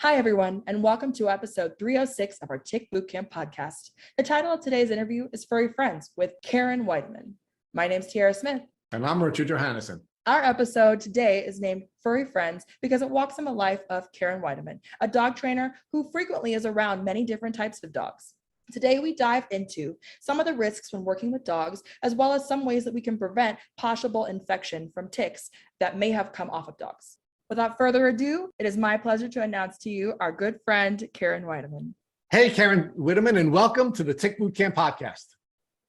Hi, everyone, and welcome to episode 306 of our Tick Bootcamp podcast. The title of today's interview is Furry Friends with Karen Widaman. My name's Tiara Smith. And I'm Richard Johannesson. Our episode today is named Furry Friends because it walks in the life of Karen Widaman, a dog trainer who frequently is around many different types of dogs. Today, we dive into some of the risks when working with dogs, as well as some ways that we can prevent possible infection from ticks that may have come off of dogs. Without further ado, it is my pleasure to announce to you our good friend, Karen Widaman. Hey, Karen Widaman, and welcome to the Tick Bootcamp podcast.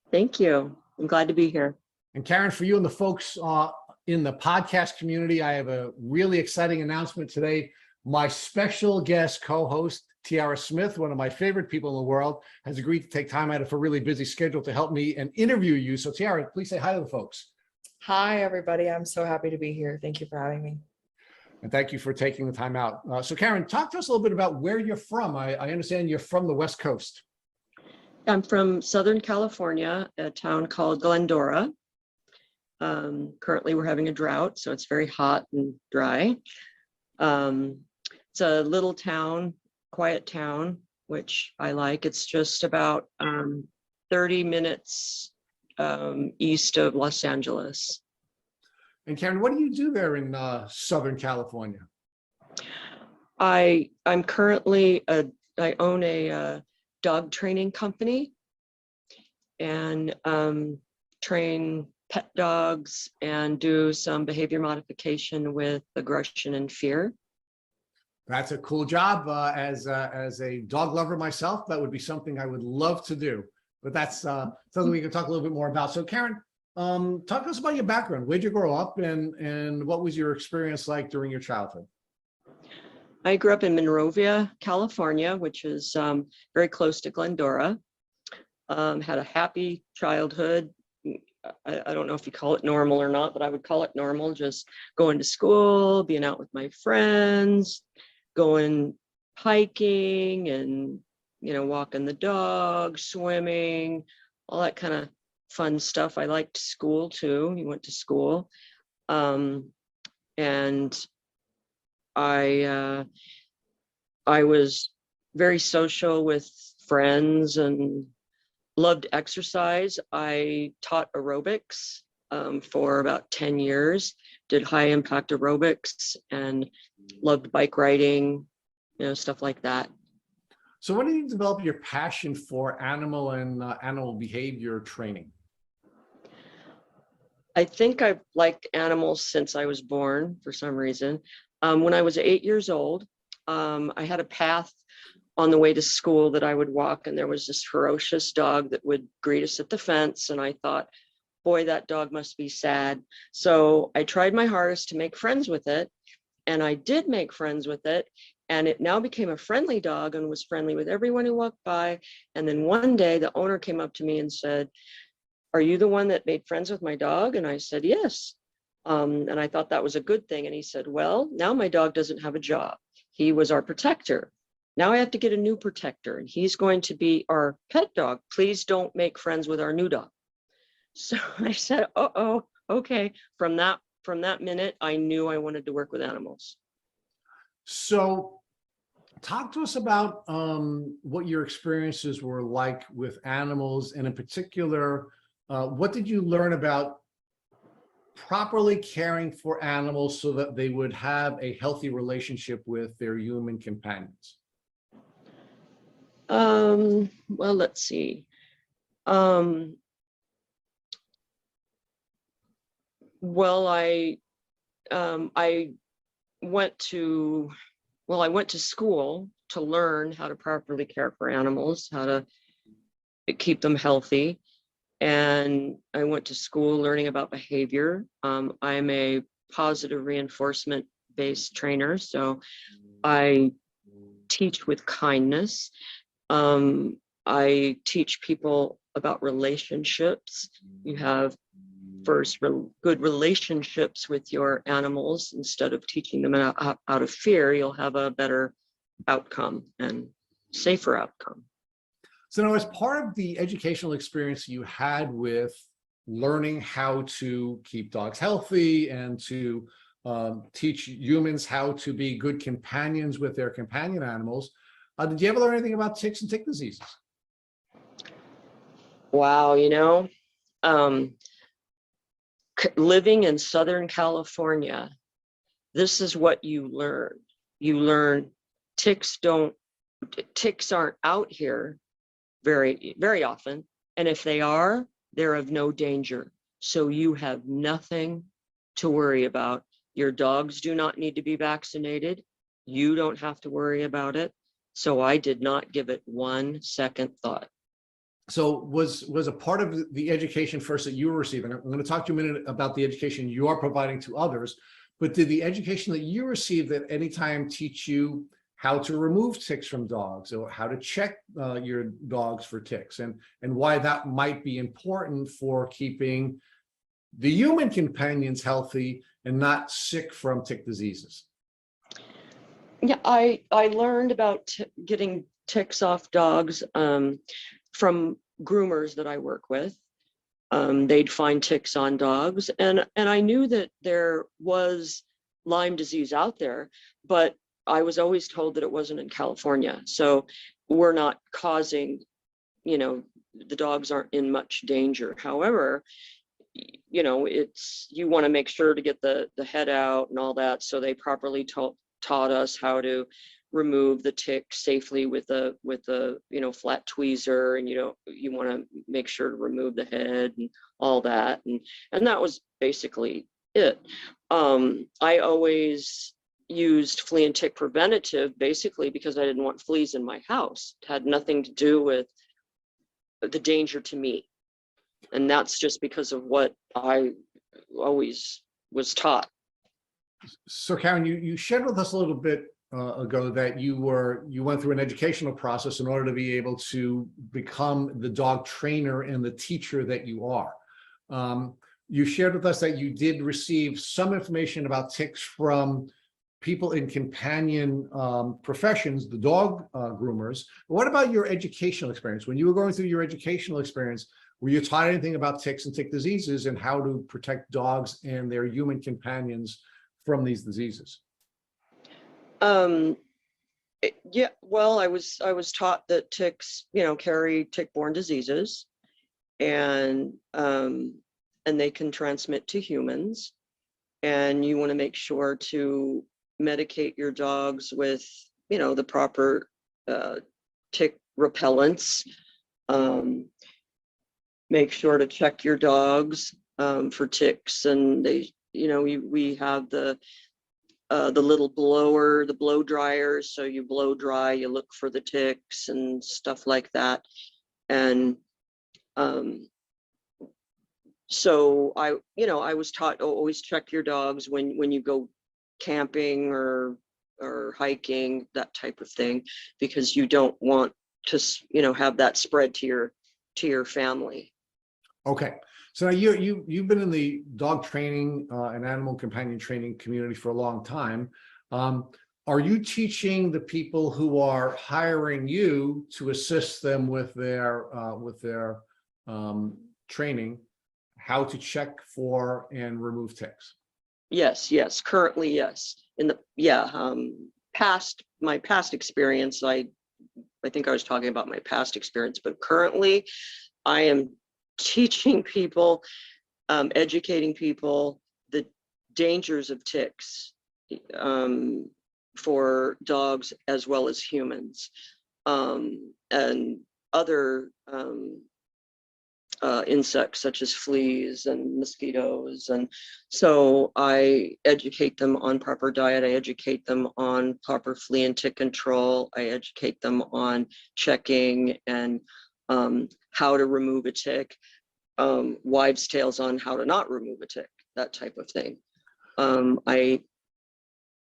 Thank you. I'm glad to be here. And Karen, for you and the folks in the podcast community, I have a really exciting announcement today. My special guest co-host, Tiara Smith, one of my favorite people in the world, has agreed to take time out of her really busy schedule to help me and interview you. So Tiara, please say hi to the folks. Hi, everybody. I'm so happy to be here. Thank you for having me. And thank you for taking the time out. So Karen, talk to us a little bit about where you're from. I understand you're from the West Coast. I'm from Southern California, a town called Glendora. Currently, we're having a drought, so it's very hot and dry. It's a little town, quiet town, which I like. It's just about 30 minutes east of Los Angeles. And Karen, what do you do there in Southern California? I'm currently I own a dog training company and train pet dogs and do some behavior modification with aggression and fear. That's a cool job. As a dog lover myself, that would be something I would love to do. But that's something we can talk a little bit more about. So Karen, talk to us about your background. Where'd you grow up and what was your experience like during your childhood? I grew up in Monrovia, California, which is very close to Glendora. Had a happy childhood. I don't know if you call it normal or not, but I would call it normal. Just going to school, being out with my friends, going hiking and, walking the dog, swimming, all that kind of fun stuff. I liked school too. You went to school. And I was very social with friends and loved exercise. I taught aerobics for about 10 years, did high impact aerobics and loved bike riding, stuff like that. So when did you develop your passion for animal and animal behavior training? I think I've liked animals since I was born for some reason. When I was 8 years old, I had a path on the way to school that I would walk, and there was this ferocious dog that would greet us at the fence. And I thought, boy, that dog must be sad. So I tried my hardest to make friends with it. And I did make friends with it. And it now became a friendly dog and was friendly with everyone who walked by. And then one day the owner came up to me and said, "Are you the one that made friends with my dog?" And I said, "Yes." And I thought that was a good thing. And he said, "Well, now my dog doesn't have a job. He was our protector. Now I have to get a new protector, and he's going to be our pet dog. Please don't make friends with our new dog." So I said, "Uh-oh, okay." From that minute, I knew I wanted to work with animals. So talk to us about what your experiences were like with animals, and in particular, what did you learn about properly caring for animals so that they would have a healthy relationship with their human companions? Well, let's see. Well, I went to school to learn how to properly care for animals, how to keep them healthy. And I went to school learning about behavior. I'm a positive reinforcement based trainer, so I teach with kindness. I teach people about relationships. You have first good relationships with your animals. Instead of teaching them out of fear, you'll have a better outcome and safer outcome. So now, as part of the educational experience you had with learning how to keep dogs healthy and to teach humans how to be good companions with their companion animals. Did you ever learn anything about ticks and tick diseases? Wow, living in Southern California, this is what you learn. You learn ticks aren't out here very, very often. And if they are, they're of no danger. So you have nothing to worry about. Your dogs do not need to be vaccinated. You don't have to worry about it. So I did not give it 1 second thought. So was a part of the education first that you were receiving? I'm going to talk to you a minute about the education you are providing to others, but did the education that you received at any time teach you how to remove ticks from dogs, or how to check your dogs for ticks, and why that might be important for keeping the human companions healthy and not sick from tick diseases? Yeah, I learned about getting ticks off dogs from groomers that I work with. They'd find ticks on dogs, and I knew that there was Lyme disease out there, but I was always told that it wasn't in California. So we're not causing, the dogs aren't in much danger. However, you want to make sure to get the head out and all that. So they properly taught us how to remove the tick safely with a flat tweezer, and you want to make sure to remove the head and all that, and that was basically it. I always used flea and tick preventative basically because I didn't want fleas in my house. It had nothing to do with the danger to me, and that's just because of what I always was taught. So Karen, you shared with us a little bit ago that you went through an educational process in order to be able to become the dog trainer and the teacher that you are. You shared with us that you did receive some information about ticks from people in companion professions, the dog groomers. What about your educational experience? When you were going through your educational experience, were you taught anything about ticks and tick diseases and how to protect dogs and their human companions from these diseases? Yeah, well, I was taught that ticks, carry tick-borne diseases, and they can transmit to humans, and you want to make sure to medicate your dogs with, the proper tick repellents. Make sure to check your dogs for ticks, and we have the little blower, the blow dryers. So you blow dry, you look for the ticks and stuff like that. And so I was taught, always check your dogs when you go camping or hiking, that type of thing, because you don't want to, have that spread to your family. Okay. So now you've been in the dog training and animal companion training community for a long time. Are you teaching the people who are hiring you to assist them with their training how to check for and remove ticks? Yes. Currently, yes. My past experience, I think I was talking about my past experience, but currently I am teaching people, educating people the dangers of ticks for dogs as well as humans, and other insects such as fleas and mosquitoes. And so I educate them on proper diet. I educate them on proper flea and tick control. I educate them on checking and how to remove a tick, wives' tales on how to not remove a tick, that type of thing.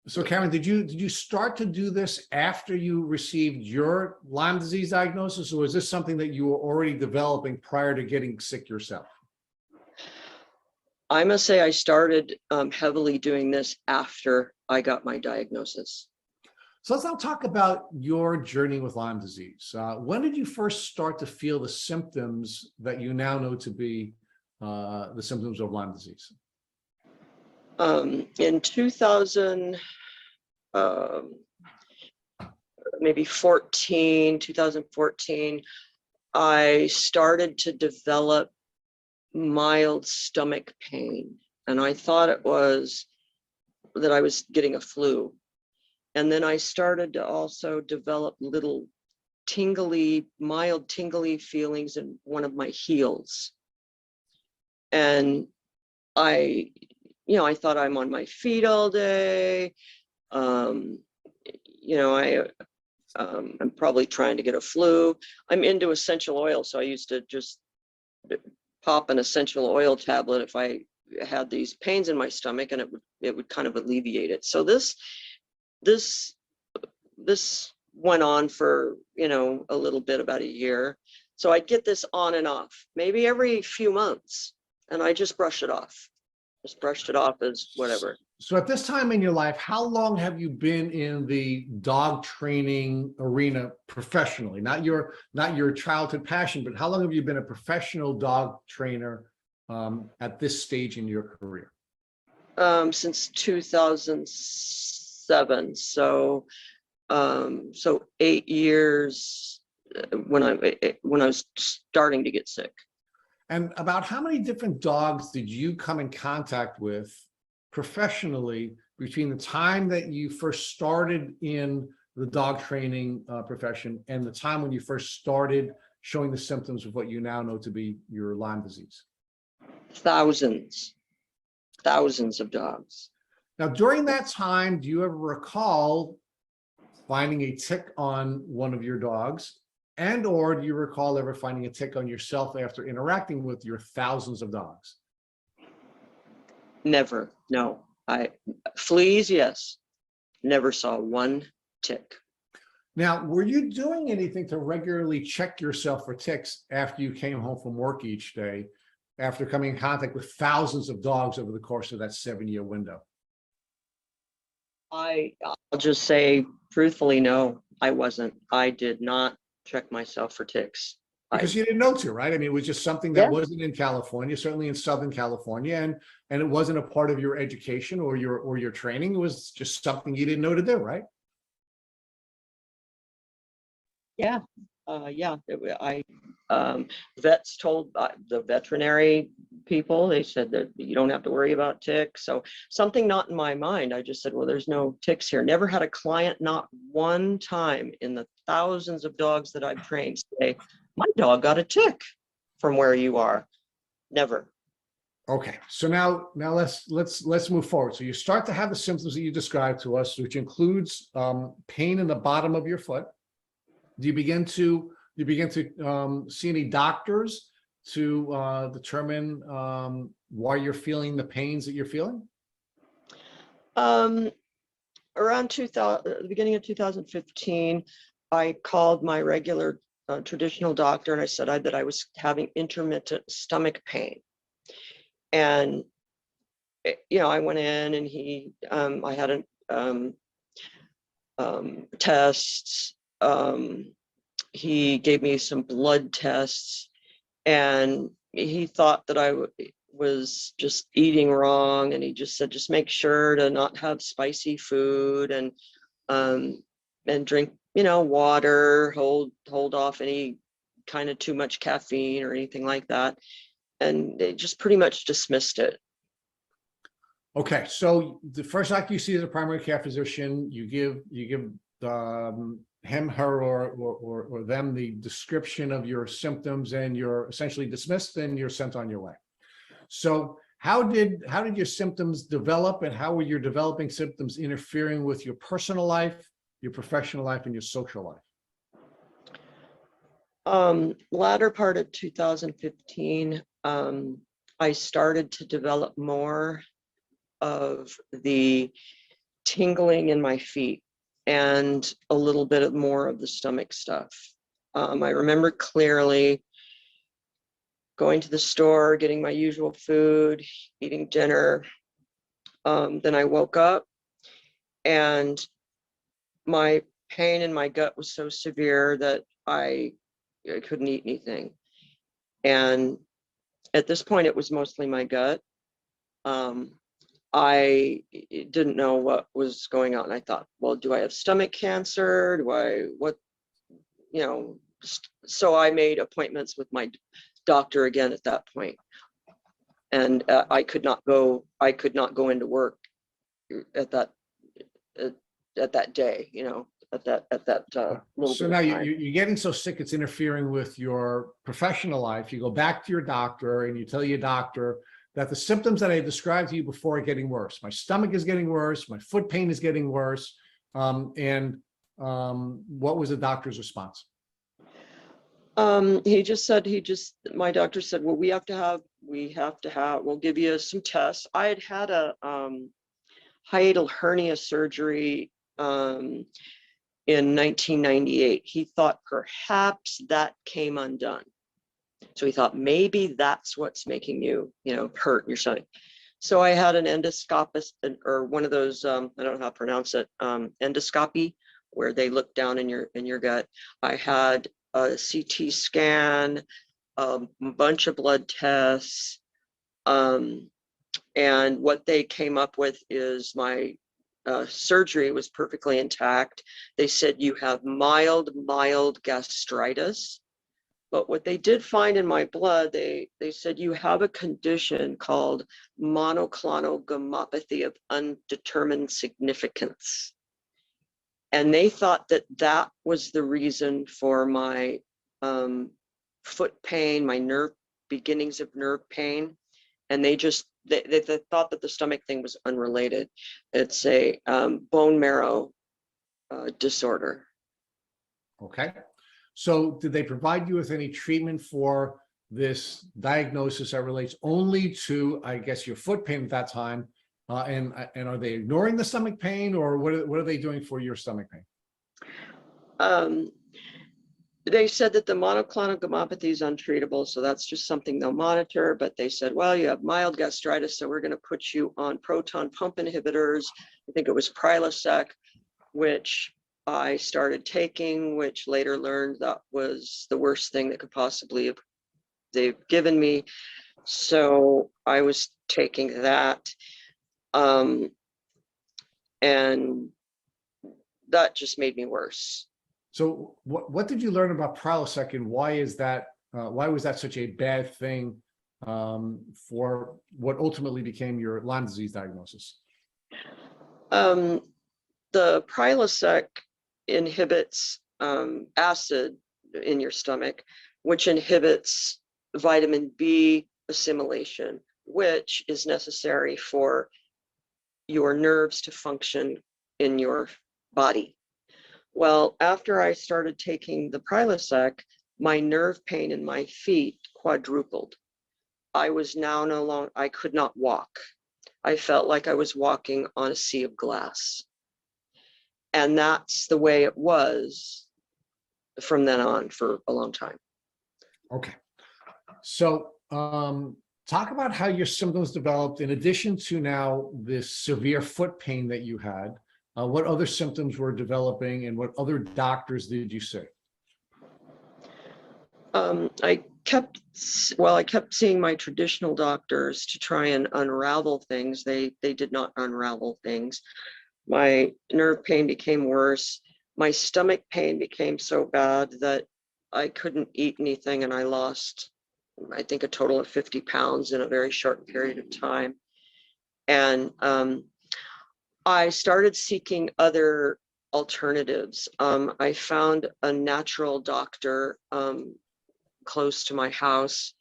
So Karen, did you start to do this after you received your Lyme disease diagnosis, or was this something that you were already developing prior to getting sick yourself? I must say I started heavily doing this after I got my diagnosis. So let's now talk about your journey with Lyme disease. When did you first start to feel the symptoms that you now know to be the symptoms of Lyme disease? In 2000, maybe 2014, I started to develop mild stomach pain. And I thought it was that I was getting a flu. And then I started to also develop little mild tingly feelings in one of my heels. And I thought I'm on my feet all day. I'm probably trying to get a flu. I'm into essential oil, so I used to just pop an essential oil tablet if I had these pains in my stomach, and it would kind of alleviate it. So this went on for a little bit, about a year. So I'd get this on and off, maybe every few months, and I just brushed it off. Just brushed it off as whatever. So at this time in your life, how long have you been in the dog training arena professionally? Not your childhood passion, but how long have you been a professional dog trainer at this stage in your career? Since 2007. So 8 years when I was starting to get sick. And about how many different dogs did you come in contact with professionally between the time that you first started in the dog training profession and the time when you first started showing the symptoms of what you now know to be your Lyme disease? Thousands of dogs. Now, during that time, do you ever recall finding a tick on one of your dogs? And or do you recall ever finding a tick on yourself after interacting with your thousands of dogs? Never, no. Fleas, yes. Never saw one tick. Now, were you doing anything to regularly check yourself for ticks after you came home from work each day, after coming in contact with thousands of dogs over the course of that 7-year window? I'll just say truthfully, no, I wasn't. I did not check myself for ticks. Because you didn't know to, right? I mean, it was just something that wasn't in California, certainly in Southern California, and it wasn't a part of your education or your training. It was just something you didn't know to do, right? Yeah. Vets told the veterinary people, they said that you don't have to worry about ticks. So something not in my mind, I just said, well, there's no ticks here. Never had a client, not one time in the thousands of dogs that I've trained, say, my dog got a tick from where you are. Never. Okay, so now let's move forward. So you start to have the symptoms that you described to us, which includes pain in the bottom of your foot. Do you begin to see any doctors to determine why you're feeling the pains that you're feeling? Around the beginning of 2015, I called my regular traditional doctor, and I said that I was having intermittent stomach pain. And I went in, and I had tests. He gave me some blood tests, and he thought that I was just eating wrong, and he just said, just make sure to not have spicy food, and drink water, hold off any kind of too much caffeine or anything like that. And they just pretty much dismissed it. Okay, so the first doctor you see as a primary care physician, you give him, her, or them the description of your symptoms, and you're essentially dismissed, and you're sent on your way. So how did your symptoms develop, and how were your developing symptoms interfering with your personal life, your professional life, and your social life? Latter part of 2015, I started to develop more of the tingling in my feet and a little bit more of the stomach stuff. I remember clearly going to the store, getting my usual food, eating dinner. Then I woke up, and my pain in my gut was so severe that I couldn't eat anything. And at this point, it was mostly my gut. I didn't know what was going on. I thought, well, do I have stomach cancer? You know, so I made appointments with my doctor again at that point. And I could not go into work at that day, you know, at that little So bit now of time. you're getting so sick it's interfering with your professional life. You go back to your doctor and you tell your doctor that the symptoms that I described to you before are getting worse. My stomach is getting worse. My foot pain is getting worse. What was the doctor's response? My doctor said, well, we'll give you some tests. I had a hiatal hernia surgery in 1998. He thought perhaps that came undone. So he thought maybe that's what's making you, hurt in your stomach. So I had an endoscopist, or one of those, I don't know how to pronounce it, endoscopy, where they look down in your gut. I had a CT scan, a bunch of blood tests, and what they came up with is my surgery was perfectly intact. They said you have mild gastritis. But what they did find in my blood, they said you have a condition called monoclonal gammopathy of undetermined significance. And they thought that was the reason for my foot pain, my beginnings of nerve pain. And they thought that the stomach thing was unrelated. It's a bone marrow disorder. Okay. So did they provide you with any treatment for this diagnosis that relates only to, I guess, your foot pain at that time? And are they ignoring the stomach pain, or what are they doing for your stomach pain? They said that the monoclonal gammopathy is untreatable, so that's just something they'll monitor. But they said, well, you have mild gastritis, so we're going to put you on proton pump inhibitors. I think it was Prilosec, which I started taking, which later learned that was the worst thing that could possibly have they've given me. So I was taking that. And that just made me worse. So what did you learn about Prilosec, and why was that such a bad thing for what ultimately became your Lyme disease diagnosis? The Prilosec inhibits acid in your stomach, which inhibits vitamin B assimilation, which is necessary for your nerves to function in your body. Well, after I started taking the Prilosec, my nerve pain in my feet quadrupled. I was now I could not walk. I felt like I was walking on a sea of glass. And that's the way it was from then on for a long time. Okay. So talk about how your symptoms developed in addition to now this severe foot pain that you had. What other symptoms were developing, and what other doctors did you see? I kept seeing my traditional doctors to try and unravel things. They did not unravel things. My nerve pain became worse. My stomach pain became so bad that I couldn't eat anything, and I lost, I think, a total of 50 pounds in a very short period of time. And I started seeking other alternatives. I found a natural doctor close to my house.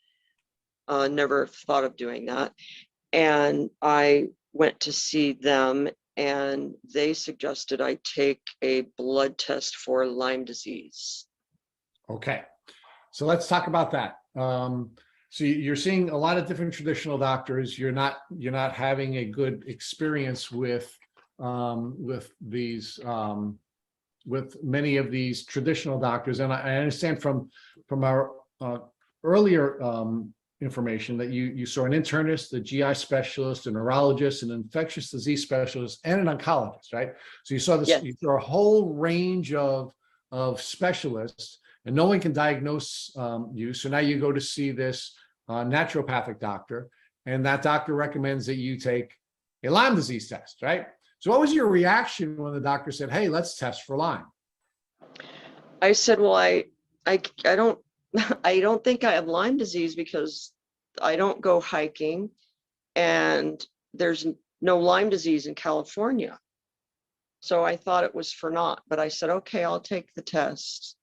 Never thought of doing that. And I went to see them, and they suggested I take a blood test for Lyme disease. Okay, so let's talk about that. So you're seeing a lot of different traditional doctors. You're not having a good experience with these with many of these traditional doctors, and I understand from our earlier information that you saw an internist, a GI specialist, a neurologist, an infectious disease specialist, and an oncologist, right? So you saw this. Yes. You saw a whole range of specialists, and no one can diagnose you. So now you go to see this naturopathic doctor, and that doctor recommends that you take a Lyme disease test, right? So what was your reaction when the doctor said, hey, let's test for Lyme? I said, well, I don't, I don't think I have Lyme disease because I don't go hiking and there's no Lyme disease in California. So I thought it was for naught, but I said, okay, I'll take the test.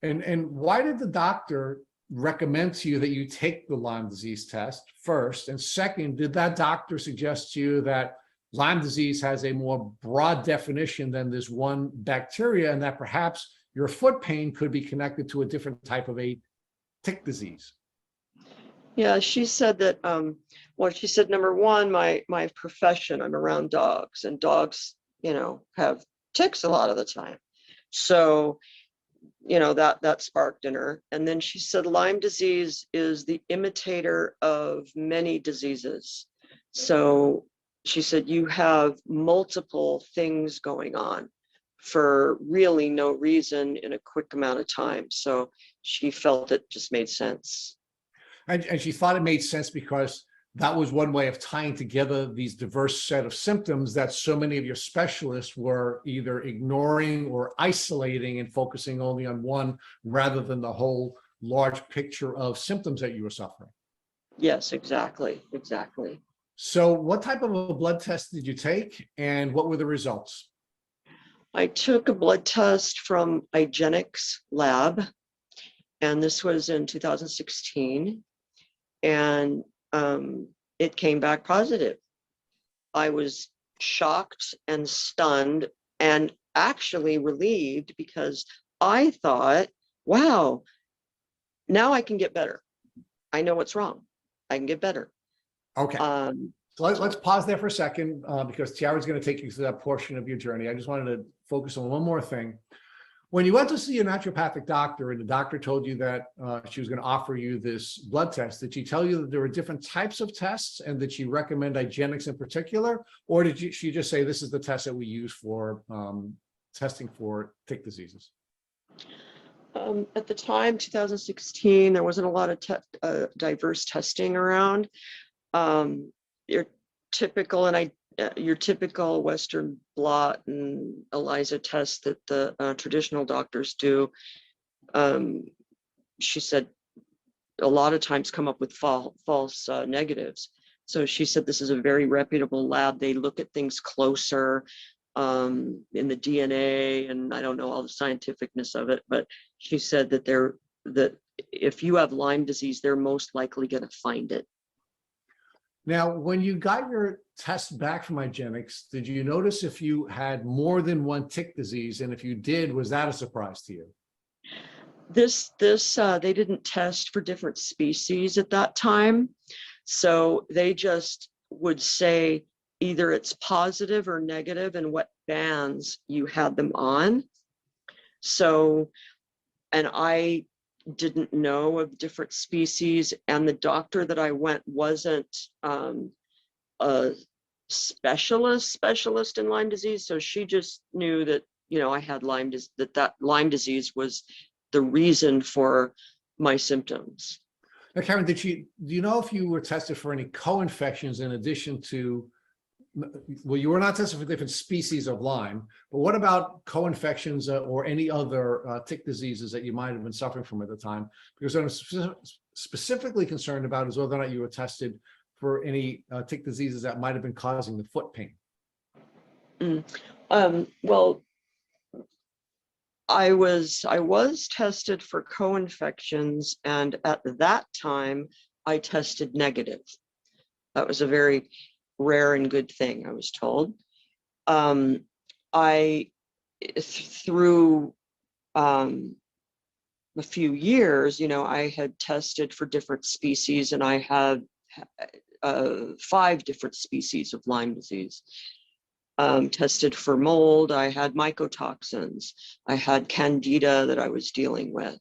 And why did the doctor recommend to you that you take the Lyme disease test first? And second, did that doctor suggest to you that Lyme disease has a more broad definition than this one bacteria, and that perhaps your foot pain could be connected to a different type of a tick disease? Yeah, she said that, well, she said, number one, my profession, I'm around dogs, and dogs, you know, have ticks a lot of the time. So, you know, that sparked in her. And then she said, Lyme disease is the imitator of many diseases. So she said, you have multiple things going on for really no reason in a quick amount of time. So she felt it just made sense. And she thought it made sense because that was one way of tying together these diverse set of symptoms that so many of your specialists were either ignoring or isolating and focusing only on one rather than the whole large picture of symptoms that you were suffering. Yes, exactly. Exactly. So what type of a blood test did you take and what were the results? I took a blood test from IGeneX lab, and this was in 2016. And it came back positive. I was shocked and stunned and actually relieved because I thought, wow, now I can get better. I know what's wrong. I can get better. Okay. So let's pause there for a second because Tiara's going to take you through that portion of your journey. I just wanted to focus on one more thing. When you went to see a naturopathic doctor and the doctor told you that she was going to offer you this blood test, did she tell you that there were different types of tests and did she recommend IGeneX in particular? Or did she just say, this is the test that we use for testing for tick diseases? At the time, 2016, there wasn't a lot of diverse testing around. Your typical, your typical Western blot and ELISA test that the traditional doctors do, she said, a lot of times come up with false negatives. So she said, this is a very reputable lab. They look at things closer in the DNA, and I don't know all the scientificness of it, but she said that if you have Lyme disease, they're most likely going to find it. Now, when you got your test back from IGeneX, did you notice if you had more than one tick disease? And if you did, was that a surprise to you? They didn't test for different species at that time. So they just would say either it's positive or negative and what bands you had them on. So, and I didn't know of different species, and the doctor that I went wasn't a specialist in Lyme disease, so she just knew that, you know, I had Lyme disease, that Lyme disease was the reason for my symptoms. Now, Karen, do you know if you were tested for any co-infections in addition to, well, you were not tested for different species of Lyme, but what about co-infections or any other tick diseases that you might have been suffering from at the time? Because what I'm specifically concerned about is whether or not you were tested for any tick diseases that might have been causing the foot pain. Well, I was tested for co-infections, and at that time I tested negative. That was a very rare and good thing, I was told. Through a few years, you know, I had tested for different species, and I had 5 different species of Lyme disease. Tested for mold, I had mycotoxins, I had candida that I was dealing with.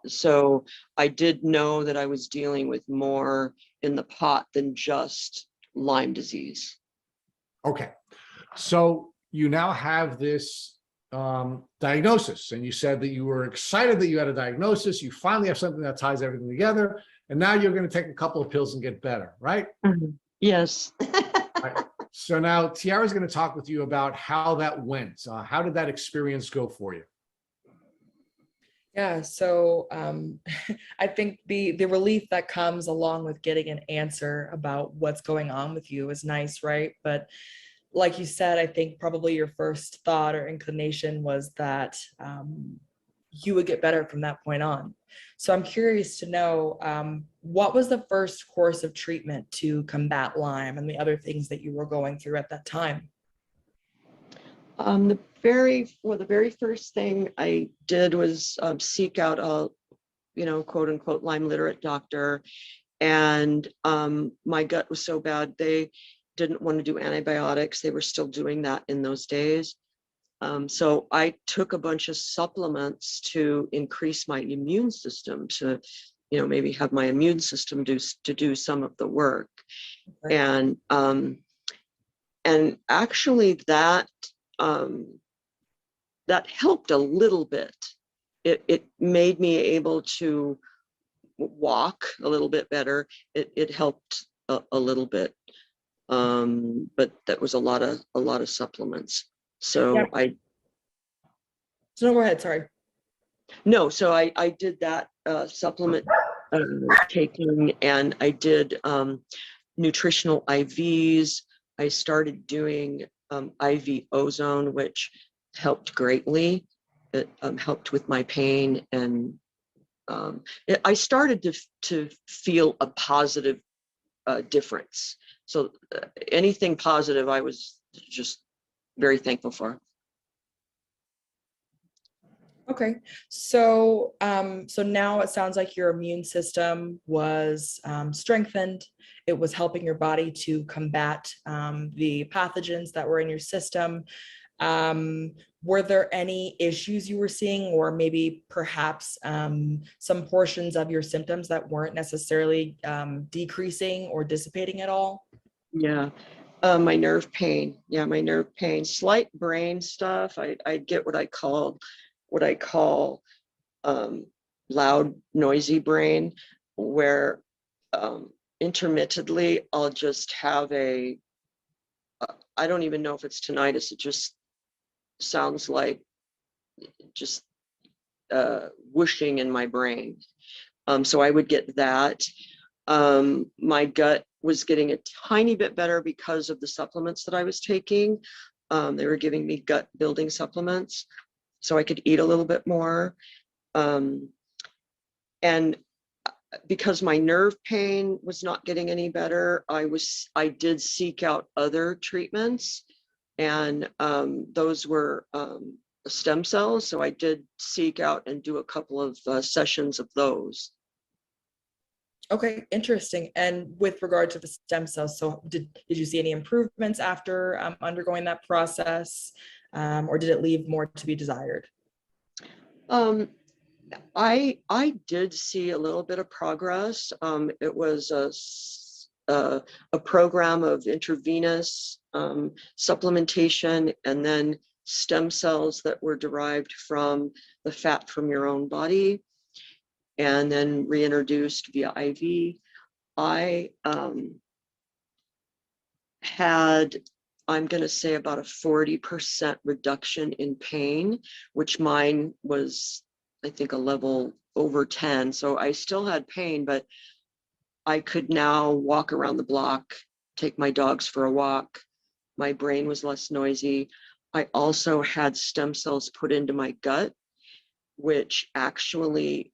So I did know that I was dealing with more in the pot than just Lyme disease. Okay, so you now have this diagnosis, and you said that you were excited that you had a diagnosis. You finally have something that ties everything together, and now you're going to take a couple of pills and get better, right? Yes. Right. So now Tiara's going to talk with you about how that went. How did that experience go for you? Yeah, so I think the relief that comes along with getting an answer about what's going on with you is nice, right? But like you said, I think probably your first thought or inclination was that you would get better from that point on. So I'm curious to know, what was the first course of treatment to combat Lyme and the other things that you were going through at that time? The very first thing I did was seek out a, quote unquote, Lyme literate doctor. And my gut was so bad, they didn't want to do antibiotics. They were still doing that in those days. So I took a bunch of supplements to increase my immune system, to, maybe have my immune system do some of the work. Okay. And actually that helped a little bit. It made me able to walk a little bit better. It helped a little bit, but that was a lot of supplements. So Yeah. So no, go ahead. Sorry. so I did that supplement taking, and I did nutritional IVs. I started doing IV ozone, which helped greatly. It helped with my pain, and I started to feel a positive difference. So anything positive, I was just very thankful for. Okay, so so now it sounds like your immune system was strengthened. It was helping your body to combat the pathogens that were in your system. Were there any issues you were seeing, or maybe perhaps some portions of your symptoms that weren't necessarily decreasing or dissipating at all? Yeah. My nerve pain. Yeah, my nerve pain. Slight brain stuff. I get what I call loud, noisy brain, where intermittently I'll just have I don't even know if it's tinnitus. It just sounds like just whooshing in my brain. So I would get that. My gut was getting a tiny bit better because of the supplements that I was taking. They were giving me gut building supplements, so I could eat a little bit more. And because my nerve pain was not getting any better, I did seek out other treatments, and those were stem cells. So I did seek out and do a couple of sessions of those. Okay, interesting. And with regard to the stem cells, so did you see any improvements after undergoing that process, or did it leave more to be desired? Um, I did see a little bit of progress. It was a program of intravenous supplementation, and then stem cells that were derived from the fat from your own body, and then reintroduced via IV. I had, I'm going to say, about a 40% reduction in pain, which mine was, I think, a level over 10. So I still had pain, but I could now walk around the block, take my dogs for a walk. My brain was less noisy. I also had stem cells put into my gut, which actually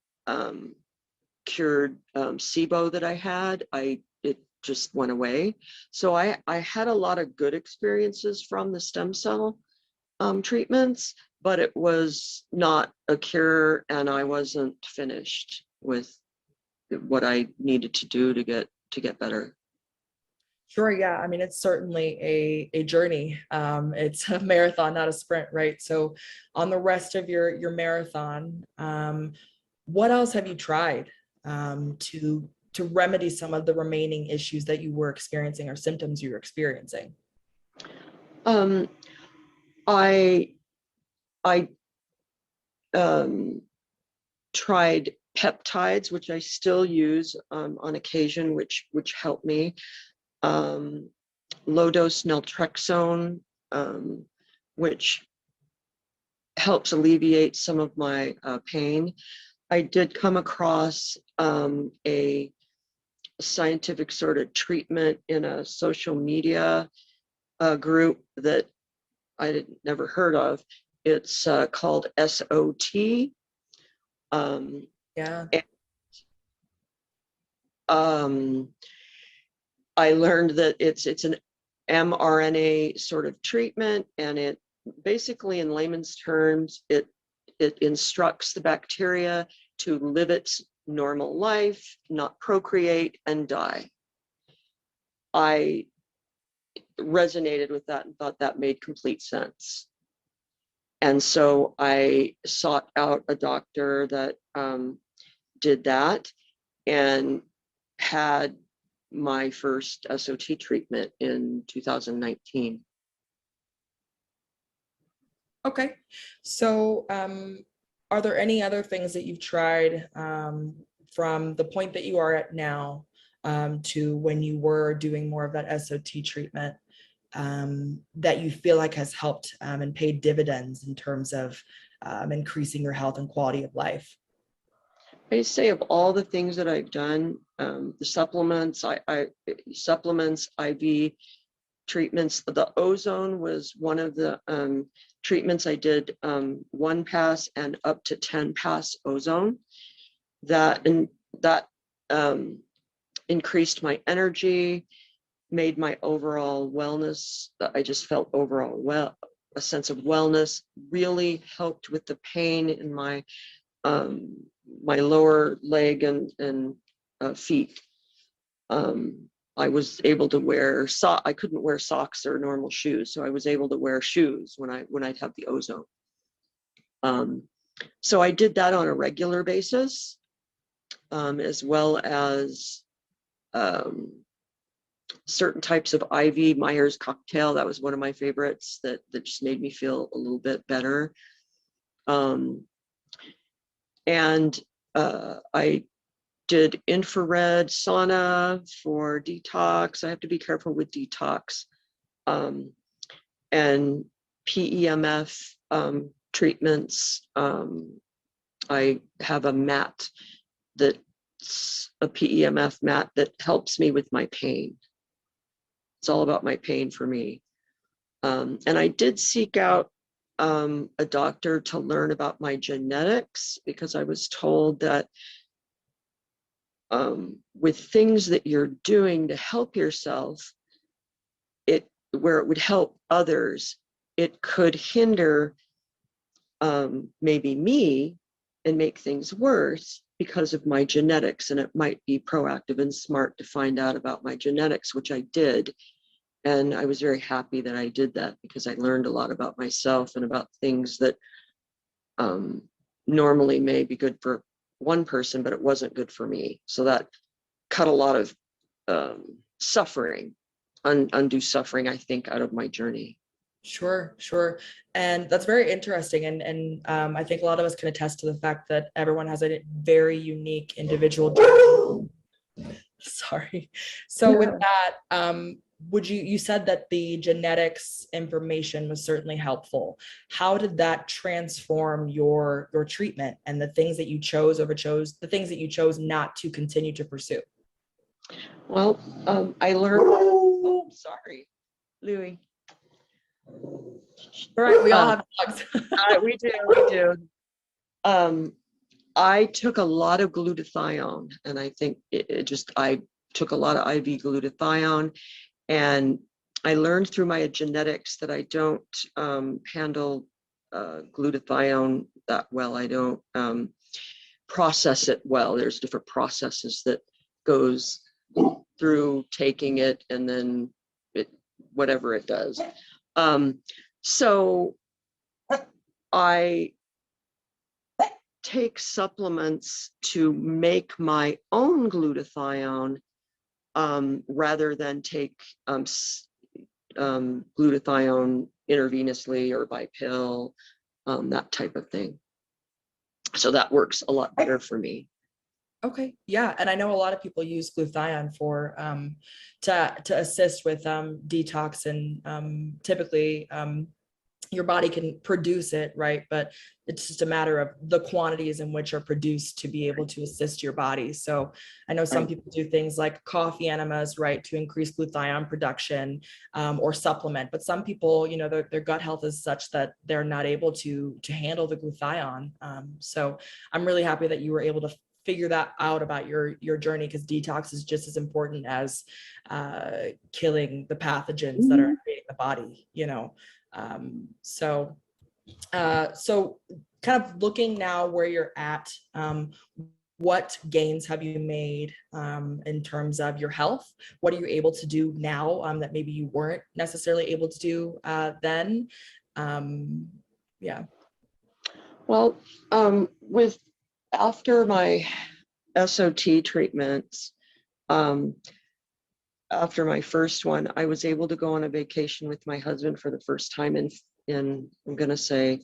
cured SIBO that I had. It just went away. So I had a lot of good experiences from the stem cell treatments, but it was not a cure, and I wasn't finished with what I needed to do to get better. Sure, yeah. I mean, it's certainly a journey. It's a marathon, not a sprint, right? So on the rest of your marathon, what else have you tried to remedy some of the remaining issues that you were experiencing or symptoms you were experiencing? Um, I I tried peptides, which I still use on occasion, which help me. Low dose naltrexone, which helps alleviate some of my pain. I did come across a scientific sort of treatment in a social media group that I had never heard of. It's called SOT. Yeah. I learned that it's an mRNA sort of treatment, and it basically, in layman's terms, it instructs the bacteria to live its normal life, not procreate and die. I resonated with that and thought that made complete sense. And so I sought out a doctor that did that and had my first SOT treatment in 2019. Okay. So, are there any other things that you've tried from the point that you are at now to when you were doing more of that SOT treatment that you feel like has helped and paid dividends in terms of increasing your health and quality of life? I say of all the things that I've done, the supplements, supplements, IV treatments, the ozone was one of the treatments I did, 1 pass and up to 10 pass ozone. That increased my energy, made my overall wellness. I just felt overall a sense of wellness. Really helped with the pain in my my lower leg and feet. I was able to wear I couldn't wear socks or normal shoes, so I was able to wear shoes when I'd have the ozone. So I did that on a regular basis, as well as certain types of IV Myers cocktail. That was one of my favorites that just made me feel a little bit better. And I did infrared sauna for detox. I have to be careful with detox. And PEMF treatments. I have a mat that's a PEMF mat that helps me with my pain. It's all about my pain for me. And I did seek out a doctor to learn about my genetics, because I was told that with things that you're doing to help yourself, where it would help others, it could hinder maybe me and make things worse because of my genetics. And it might be proactive and smart to find out about my genetics, which I did. And I was very happy that I did that, because I learned a lot about myself and about things that normally may be good for one person, but it wasn't good for me. So that cut a lot of suffering, undue suffering, I think, out of my journey. Sure, sure. And that's very interesting. And I think a lot of us can attest to the fact that everyone has a very unique individual journey. Sorry. So with that, you said that the genetics information was certainly helpful. How did that transform your treatment and the things that you the things that you chose not to continue to pursue? Well, I learned, oh, sorry, Louie. All right, we all have dogs. We do. I took a lot of glutathione, and I think I took a lot of IV glutathione, and I learned through my genetics that I don't handle glutathione that well. I don't process it well. There's different processes that goes through taking it, and then whatever it does. So I take supplements to make my own glutathione rather than take glutathione intravenously or by pill, that type of thing. So that works a lot better for me. Okay, yeah, and I know a lot of people use glutathione for to assist with detox, and typically your body can produce it, right? But it's just a matter of the quantities in which are produced to be able to assist your body. So I know some Right. people do things like coffee enemas, right, to increase glutathione production, or supplement. But some people, you know, their gut health is such that they're not able to handle the glutathione. So I'm really happy that you were able to figure that out about your journey, because detox is just as important as killing the pathogens that are invading the body, you know. So kind of looking now where you're at, what gains have you made in terms of your health? What are you able to do now that maybe you weren't necessarily able to do then? Yeah. Well, with after my SOT treatments, um, after my first one, I was able to go on a vacation with my husband for the first time in I'm gonna say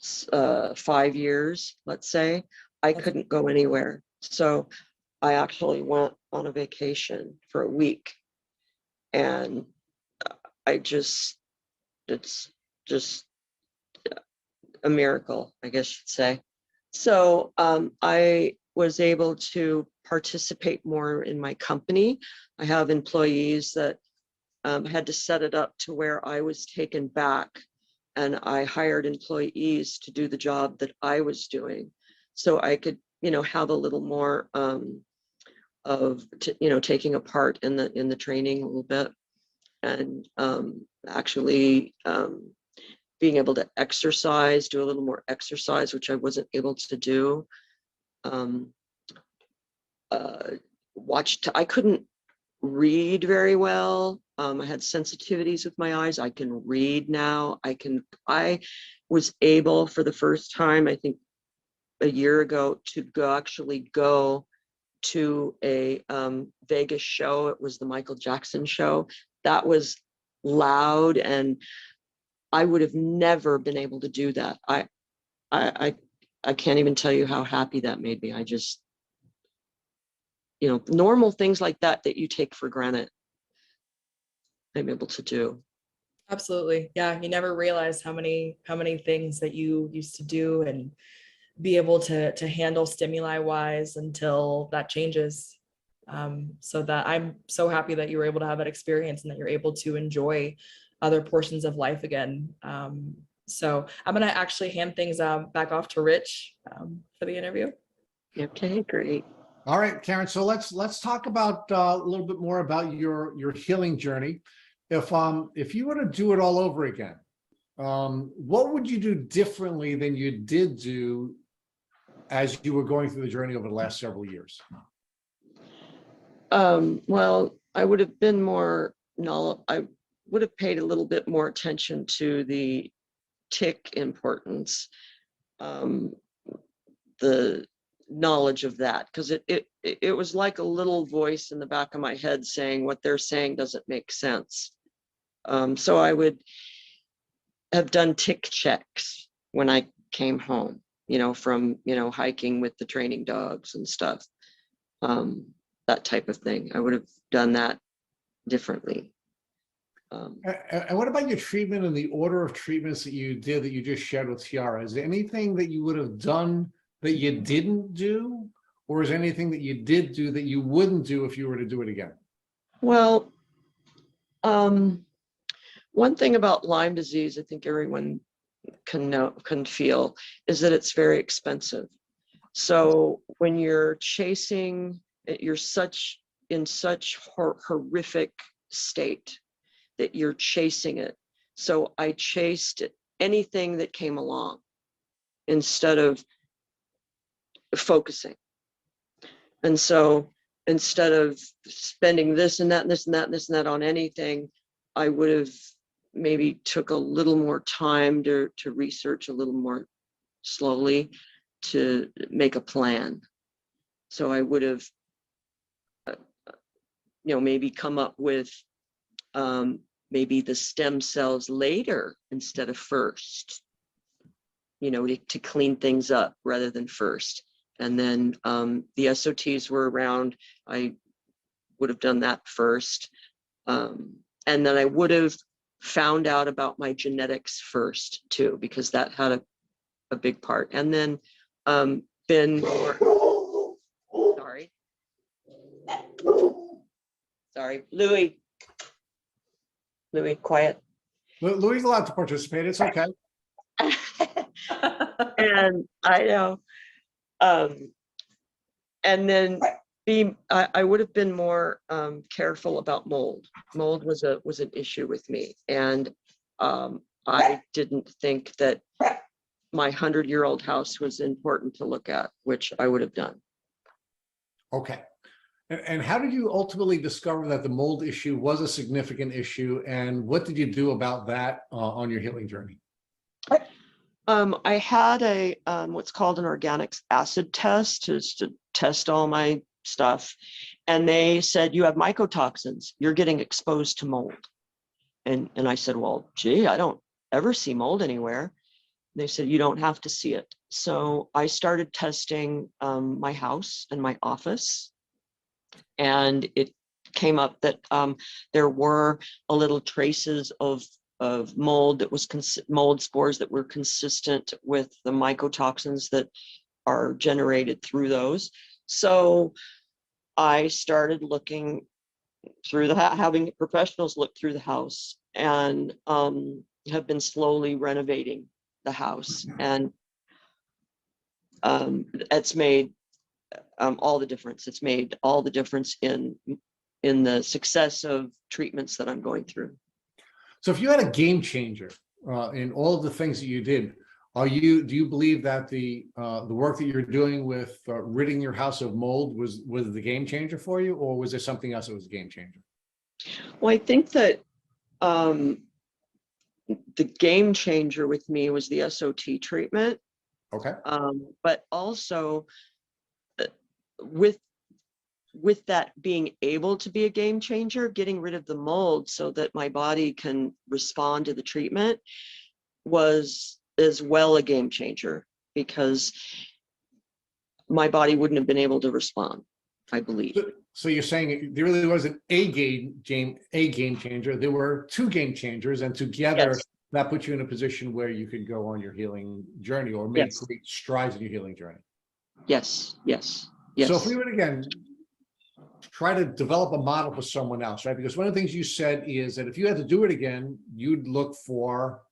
5 years, let's say. I That's couldn't go anywhere. So I actually went on a vacation for a week, and I just, it's just a miracle, I guess you'd say. So I was able to participate more in my company. I have employees that had to set it up to where I was taken back, and I hired employees to do the job that I was doing, so I could, you know, have a little more of, you know, taking a part in the training a little bit, and actually being able to exercise, do a little more exercise, which I wasn't able to do. Um, I couldn't read very well. I had sensitivities with my eyes. I can read now. I was able for the first time, I think a year ago, to actually go to a Vegas show. It was the Michael Jackson show. That was loud, and I would have never been able to do that. I I can't even tell you how happy that made me. I just, you know, normal things like that that you take for granted, I'm able to do. absolutely. Yeah, you never realize how many things that you used to do and be able to handle stimuli wise until that changes. So that I'm so happy that you were able to have that experience and that you're able to enjoy other portions of life again. So I'm gonna actually hand things back off to Rich for the interview. Okay, great. All right, Karen. So let's talk about a little bit more about your healing journey. If you were to do it all over again, what would you do differently than you did do as you were going through the journey over the last several years? Well, I would have been more knowledgeable. I would have paid a little bit more attention to the tick importance, um, the knowledge of that, because it was like a little voice in the back of my head saying what they're saying doesn't make sense. So I would have done tick checks when I came home, you know, from, you know, hiking with the training dogs and stuff, that type of thing. I would have done that differently. And what about your treatment and the order of treatments that you did that you just shared with Tiara? Is there anything that you would have done that you didn't do? Or is there anything that you did do that you wouldn't do if you were to do it again? Well, one thing about Lyme disease, I think everyone can feel, is that it's very expensive. So when you're chasing, you're in such horrific state that you're chasing it. So I chased anything that came along instead of focusing. And so instead of spending this and that and this and that and this and that on anything, I would have maybe took a little more time to research a little more slowly to make a plan. So I would have, you know, maybe come up with maybe the stem cells later instead of first, you know, to clean things up rather than first. And then the SOTs were around. I would have done that first. And then I would have found out about my genetics first too, because that had a big part. And then been more, sorry, Louis, quiet. Louis is allowed to participate. It's okay. And I know. And then I would have been more careful about mold. Mold was an issue with me, and I didn't think that my 100-year-old house was important to look at, which I would have done. Okay. And how did you ultimately discover that the mold issue was a significant issue, and what did you do about that on your healing journey? I had a what's called an organic acid test to test all my stuff, and they said, you have mycotoxins, you're getting exposed to mold. And I said, well, gee, I don't ever see mold anywhere. They said, you don't have to see it. So I started testing my house and my office, and it came up that there were a little traces of mold that was mold spores that were consistent with the mycotoxins that are generated through those. So I started looking through having professionals look through the house, and have been slowly renovating the house, and it's made all the difference. It's made all the difference in the success of treatments that I'm going through. So if you had a game changer in all of the things that you did, do you believe that the work that you're doing with ridding your house of mold was the game changer for you, or was there something else that was a game changer? Well, I think that the game changer with me was the SOT treatment. Okay. But also with that being able to be a game changer, getting rid of the mold so that my body can respond to the treatment was as well a game changer, because my body wouldn't have been able to respond, I believe. So you're saying there really wasn't a game changer. There were two game changers, and together Yes. that puts you in a position where you could go on your healing journey, or make Yes. great strides in your healing journey. Yes. Yes. So if we Yes. would again try to develop a model for someone else, right? Because one of the things you said is that if you had to do it again, you'd look for,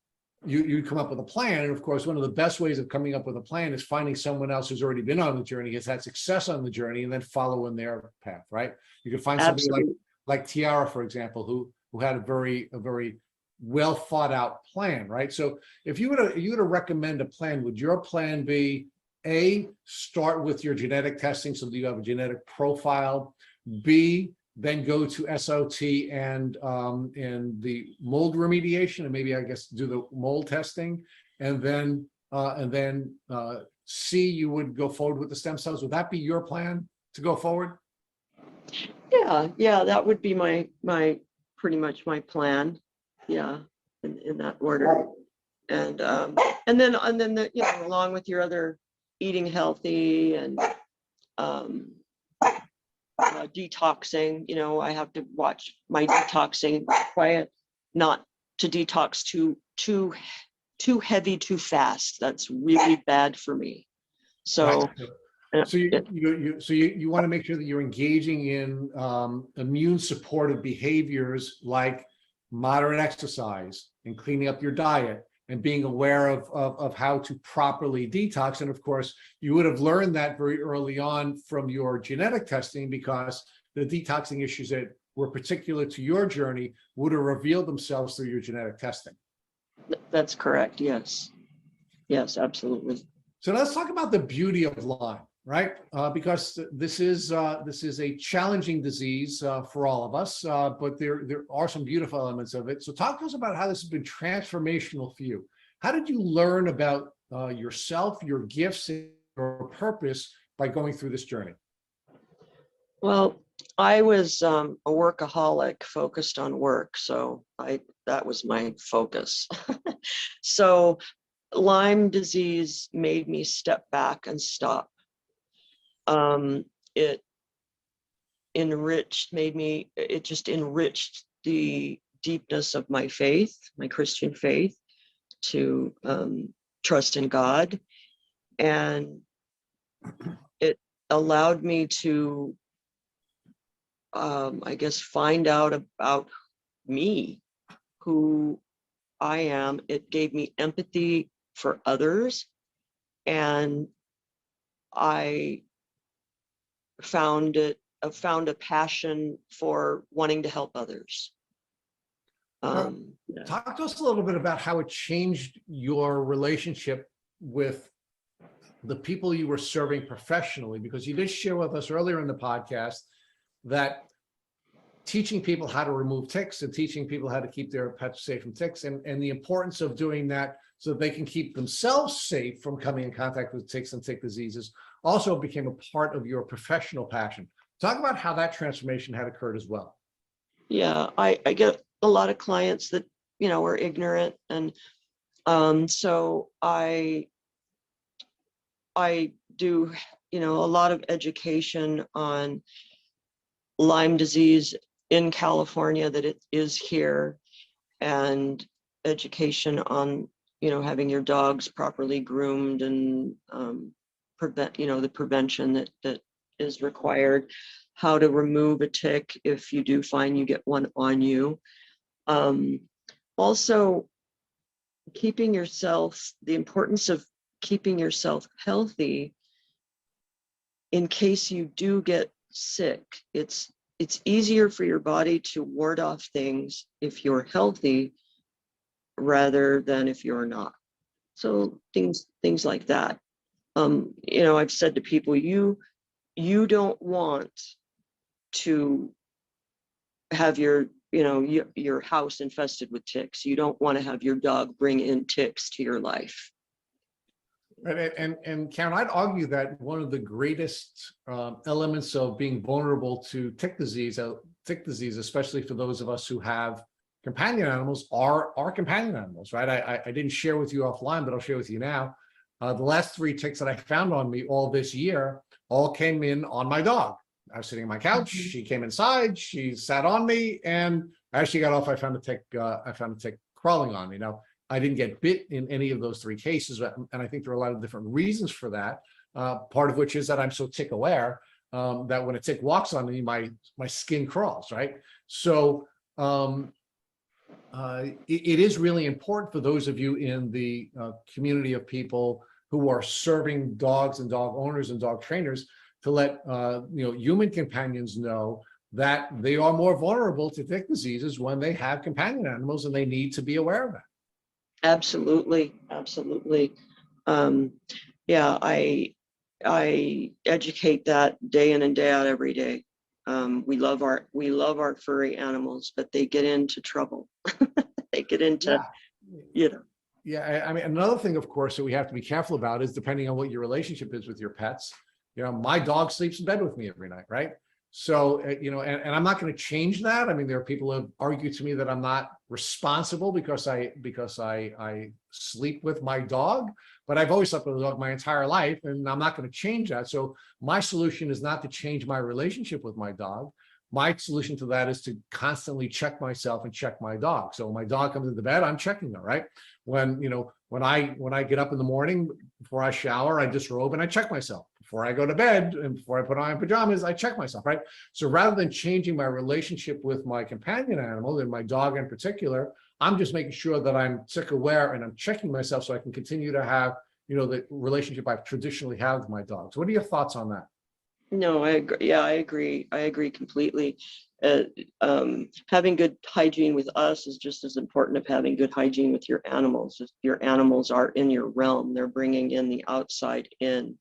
you'd come up with a plan. And of course, one of the best ways of coming up with a plan is finding someone else who's already been on the journey, has had success on the journey, and then follow in their path, right? You could find somebody like Tiara, for example, who had a very well thought out plan, right? So if you were to recommend a plan, would your plan be A, start with your genetic testing so that you have a genetic profile, B, then go to SOT and the mold remediation, and maybe I guess do the mold testing, and then C, you would go forward with the stem cells? Would that be your plan to go forward? Yeah, that would be my pretty much my plan. Yeah, in that order. And then the, along with your other eating healthy and detoxing, I have to watch my detoxing, quiet, not to detox too heavy too fast. That's really bad for me. So So you want to make sure that you're engaging in immune supportive behaviors like moderate exercise and cleaning up your diet and being aware of how to properly detox. And of course, you would have learned that very early on from your genetic testing, because the detoxing issues that were particular to your journey would have revealed themselves through your genetic testing. That's correct. Yes. Yes, absolutely. So let's talk about the beauty of Lyme, right? Because this is a challenging disease for all of us, but there are some beautiful elements of it. So talk to us about how this has been transformational for you. How did you learn about yourself, your gifts, and your purpose by going through this journey? Well, I was a workaholic, focused on work, so that was my focus. So Lyme disease made me step back and stop. It it just enriched the deepness of my faith, my Christian faith, to trust in God. And it allowed me to, I guess, find out about me, who I am. It gave me empathy for others. And I found a passion for wanting to help others. Yeah. Talk to us a little bit about how it changed your relationship with the people you were serving professionally, because you did share with us earlier in the podcast that teaching people how to remove ticks and teaching people how to keep their pets safe from ticks, and the importance of doing that so that they can keep themselves safe from coming in contact with ticks and tick diseases also became a part of your professional passion. Talk about how that transformation had occurred as well. Yeah, I get a lot of clients that, are ignorant. And so I do, a lot of education on Lyme disease in California, that it is here, and education on, having your dogs properly groomed and prevent, the prevention that is required, how to remove a tick if you do find you get one on you. Also, the importance of keeping yourself healthy in case you do get sick. It's easier for your body to ward off things if you're healthy rather than if you're not. So things like that. I've said to people, you don't want to have your house infested with ticks. You don't want to have your dog bring in ticks to your life. And Karen, I'd argue that one of the greatest elements of being vulnerable to tick disease, especially for those of us who have companion animals, are our companion animals, right? I didn't share with you offline, but I'll share with you now. The last 3 ticks that I found on me all this year all came in on my dog. I was sitting on my couch. She came inside. She sat on me, and as she got off, I found a tick. Crawling on me. Now, I didn't get bit in any of those 3 cases, and I think there are a lot of different reasons for that. Part of which is that I'm so tick aware that when a tick walks on me, my skin crawls, right? So it is really important for those of you in the community of people who are serving dogs and dog owners and dog trainers to let human companions know that they are more vulnerable to tick diseases when they have companion animals, and they need to be aware of that. Absolutely. Yeah, I educate that day in and day out every day. We love our furry animals, but they get into trouble. They get into, Yeah, I mean, another thing, of course, that we have to be careful about is depending on what your relationship is with your pets. My dog sleeps in bed with me every night, right? So, and I'm not going to change that. I mean, there are people who have argued to me that I'm not responsible because I sleep with my dog, but I've always slept with a dog my entire life, and I'm not going to change that. So my solution is not to change my relationship with my dog. My solution to that is to constantly check myself and check my dog. So when my dog comes into bed, I'm checking her, right? When I get up in the morning, before I shower, I disrobe and I check myself. Before I go to bed and before I put on my pajamas, I check myself, right? So rather than changing my relationship with my companion animal, and my dog in particular, I'm just making sure that I'm tick aware and I'm checking myself so I can continue to have, the relationship I've traditionally had with my dogs. What are your thoughts on that? No, I agree. Yeah, I agree. I agree completely. Having good hygiene with us is just as important as having good hygiene with your animals. If your animals are in your realm, they're bringing in the outside in.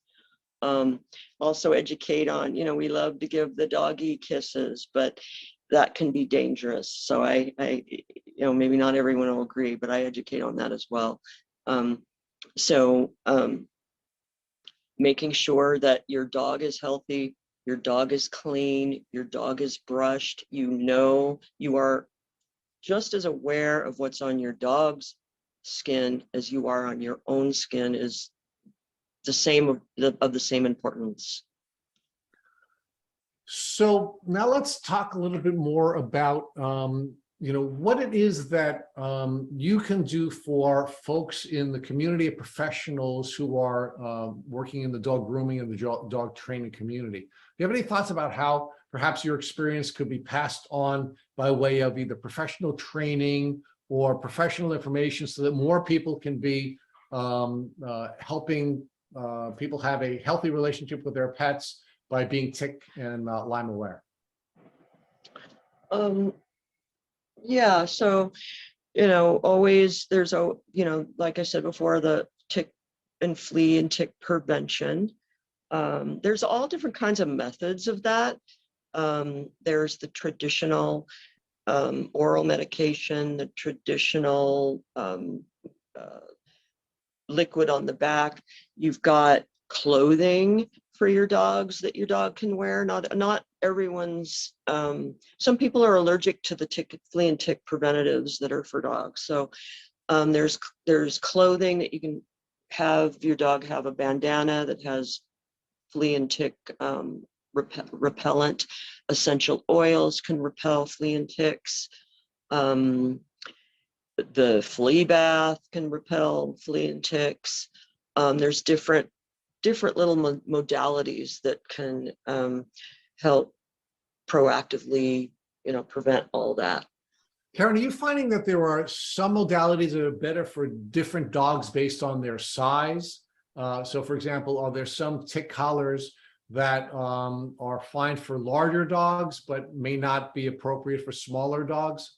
Also educate on, we love to give the doggy kisses, but that can be dangerous. So I maybe not everyone will agree, but I educate on that as well. Making sure that your dog is healthy, your dog is clean, your dog is brushed, you are just as aware of what's on your dog's skin as you are on your own skin is the same importance. So now let's talk a little bit more about, what it is that you can do for folks in the community of professionals who are working in the dog grooming and the dog training community. Do you have any thoughts about how perhaps your experience could be passed on by way of either professional training or professional information so that more people can be helping people have a healthy relationship with their pets by being tick and Lyme aware? Yeah, so, always there's like I said before, the tick and flea and tick prevention. There's all different kinds of methods of that. There's the traditional oral medication, the traditional liquid on the back. You've got clothing for your dogs that your dog can wear. Not everyone's, some people are allergic to the flea and tick preventatives that are for dogs. So there's clothing that you can have your dog have, a bandana that has flea and tick repellent. Essential oils can repel flea and ticks. The flea bath can repel flea and ticks. There's different little modalities that can help proactively, prevent all that. Karen, are you finding that there are some modalities that are better for different dogs based on their size? So for example, are there some tick collars that are fine for larger dogs, but may not be appropriate for smaller dogs?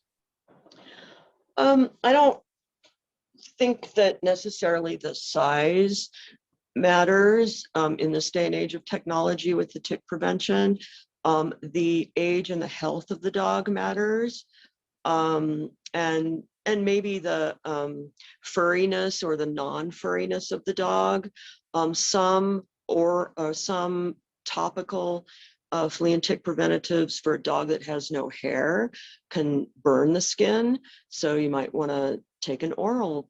I don't think that necessarily the size matters in this day and age of technology with the tick prevention. The age and the health of the dog matters, and maybe the furriness or the non-furriness of the dog. Some topical flea and tick preventatives for a dog that has no hair can burn the skin, so you might want to take an oral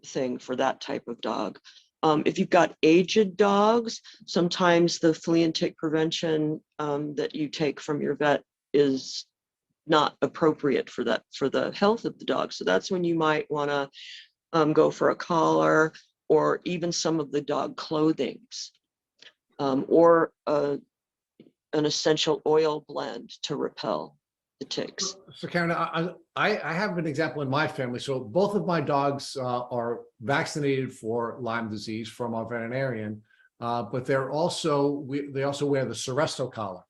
thing for that type of dog. If you've got aged dogs, sometimes the flea and tick prevention that you take from your vet is not appropriate for the health of the dog. So that's when you might want to go for a collar or even some of the dog clothings, or an essential oil blend to repel the ticks. So Karen, I have an example in my family. So both of my dogs are vaccinated for Lyme disease from our veterinarian, but they also wear the Seresto collar.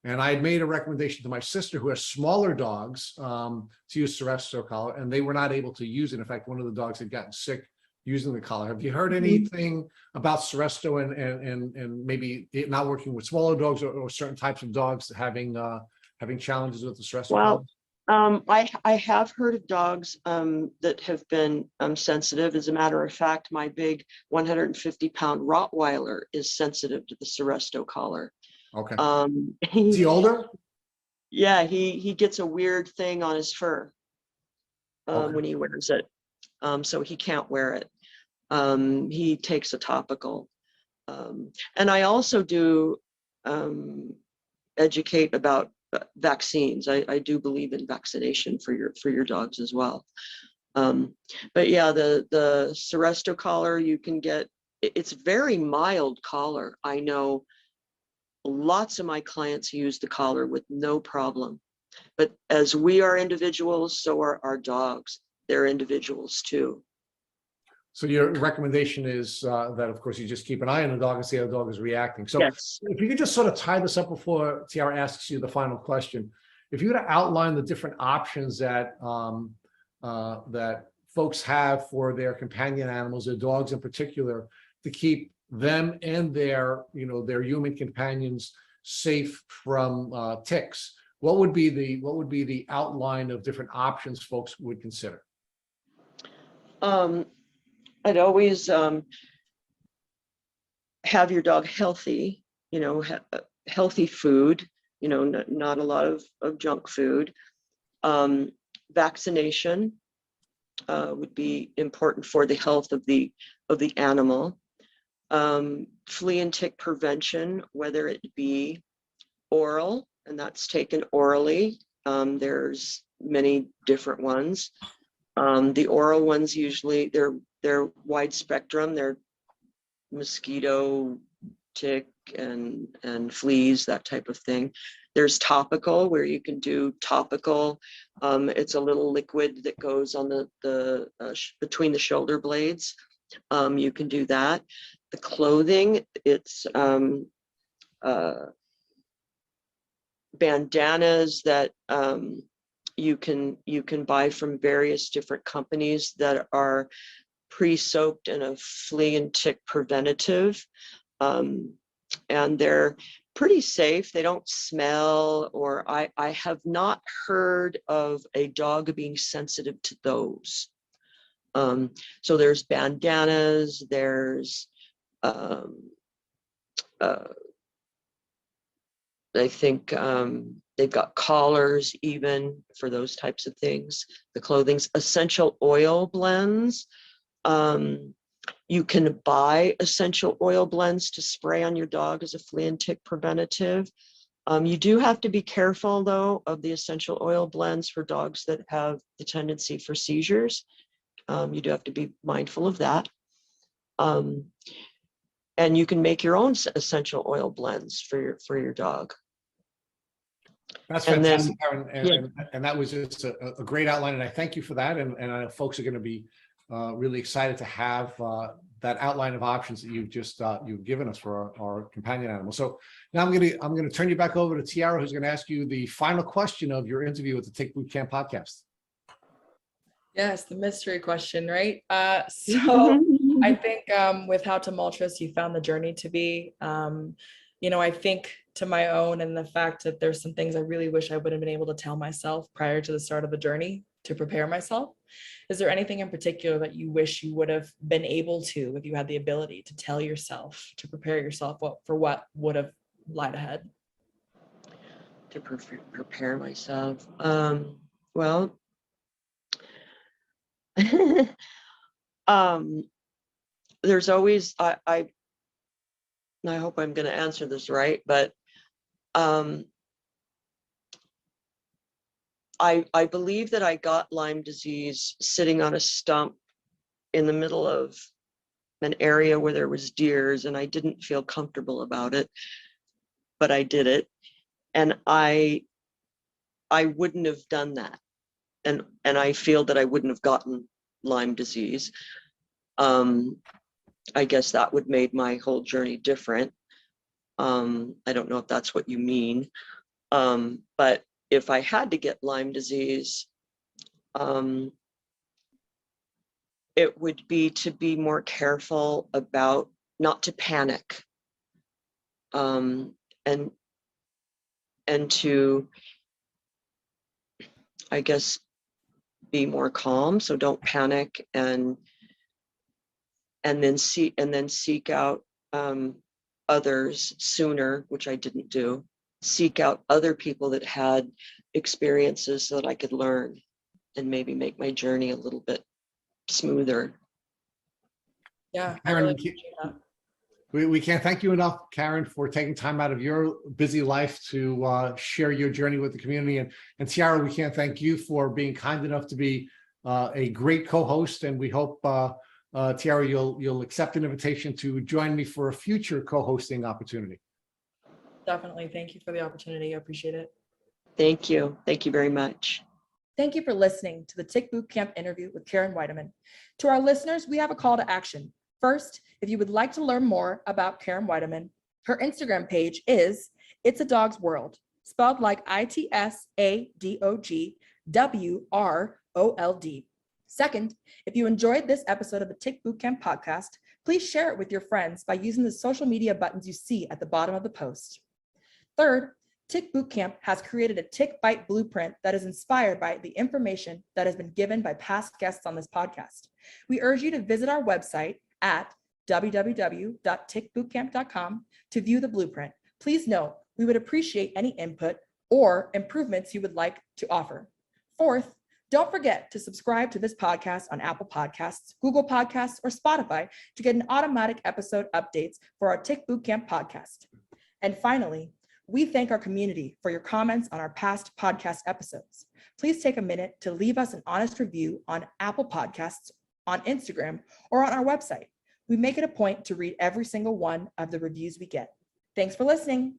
And I had made a recommendation to my sister who has smaller dogs to use Seresto collar, and they were not able to use it. In fact, one of the dogs had gotten sick using the collar. Have you heard anything about Seresto and maybe it not working with smaller dogs or certain types of dogs having challenges with the Seresto collar? I have heard of dogs that have been sensitive. As a matter of fact, my big 150-pound Rottweiler is sensitive to the Seresto collar. Okay. Is he older? Yeah, he gets a weird thing on his fur when he wears it. So he can't wear it. He takes a topical. And I also do educate about vaccines. I do believe in vaccination for your dogs as well. But yeah, the Seresto collar, you can get, it's very mild collar. I know lots of my clients use the collar with no problem. But as we are individuals, so are our dogs. They're individuals too. So your recommendation is that, of course, you just keep an eye on the dog and see how the dog is reacting. So yes. If you could just sort of tie this up before Tiara asks you the final question, if you were to outline the different options that that folks have for their companion animals, their dogs in particular, to keep them and their human companions safe from ticks, what would be the outline of different options folks would consider? I'd always have your dog healthy, healthy food, not a lot of junk food. Vaccination would be important for the health of the animal. Flea and tick prevention, whether it be oral and that's taken orally. There's many different ones. The oral ones usually they're wide spectrum. They're mosquito, tick, and fleas, that type of thing. There's topical, where you can do topical. It's a little liquid that goes on the between the shoulder blades. You can do that. The clothing, it's bandanas that you can buy from various different companies that are pre-soaked in a flea and tick preventative, and they're pretty safe. They don't smell, or I have not heard of a dog being sensitive to those. So there's bandanas, there's I think they've got collars even for those types of things. The clothing's essential oil blends. You can buy essential oil blends to spray on your dog as a flea and tick preventative. You do have to be careful, though, of the essential oil blends for dogs that have the tendency for seizures. You do have to be mindful of that. And you can make your own essential oil blends for your dog. That's And then- fantastic, Karen. And that was just a great outline, and I thank you for that. And I know folks are going to be really excited to have that outline of options that you've given us for our companion animals. So now I'm going to turn you back over to Tiara, who's going to ask you the final question of your interview with the Tick Boot Camp podcast. Yes, the mystery question, right? So I think with how tumultuous you found the journey to be, I think to my own, and the fact that there's some things I really wish I would have been able to tell myself prior to the start of the journey to prepare myself. Is there anything in particular that you wish you would have been able to, if you had the ability to tell yourself, to prepare yourself for what would have lied ahead? To prepare myself. Well, there's always, I hope I'm going to answer this right, but I believe that I got Lyme disease sitting on a stump in the middle of an area where there was deers, and I didn't feel comfortable about it, but I did it. And I wouldn't have done that. And I feel that I wouldn't have gotten Lyme disease. I guess that would make my whole journey different. I don't know if that's what you mean. But if I had to get Lyme disease, it would be to be more careful about not to panic, and to, I guess, be more calm. So don't panic, and then seek out others sooner, which I didn't do. Seek out other people that had experiences so that I could learn and maybe make my journey a little bit smoother. Yeah, I Karen, really appreciate that. we can't thank you enough, Karen, for taking time out of your busy life to share your journey with the community. And Tiara, we can't thank you for being kind enough to be a great co-host. And we hope, Tiara, you'll accept an invitation to join me for a future co-hosting opportunity. Definitely. Thank you for the opportunity. I appreciate it. Thank you. Thank you very much. Thank you for listening to the Tick Boot Camp interview with Karen Widaman. To our listeners, we have a call to action. First, if you would like to learn more about Karen Widaman, her Instagram page is It's a Dog's World, spelled like ITSADOGWROLD. Second, if you enjoyed this episode of the Tick Boot Camp podcast, please share it with your friends by using the social media buttons you see at the bottom of the post. Third, Tick Boot Camp has created a tick bite blueprint that is inspired by the information that has been given by past guests on this podcast. We urge you to visit our website at www.tickbootcamp.com to view the blueprint. Please note, we would appreciate any input or improvements you would like to offer. Fourth, don't forget to subscribe to this podcast on Apple Podcasts, Google Podcasts, or Spotify to get an automatic episode updates for our Tick Boot Camp podcast. And finally, We thank our community for your comments on our past podcast episodes. Please take a minute to leave us an honest review on Apple Podcasts, on Instagram, or on our website. We make it a point to read every single one of the reviews we get. Thanks for listening.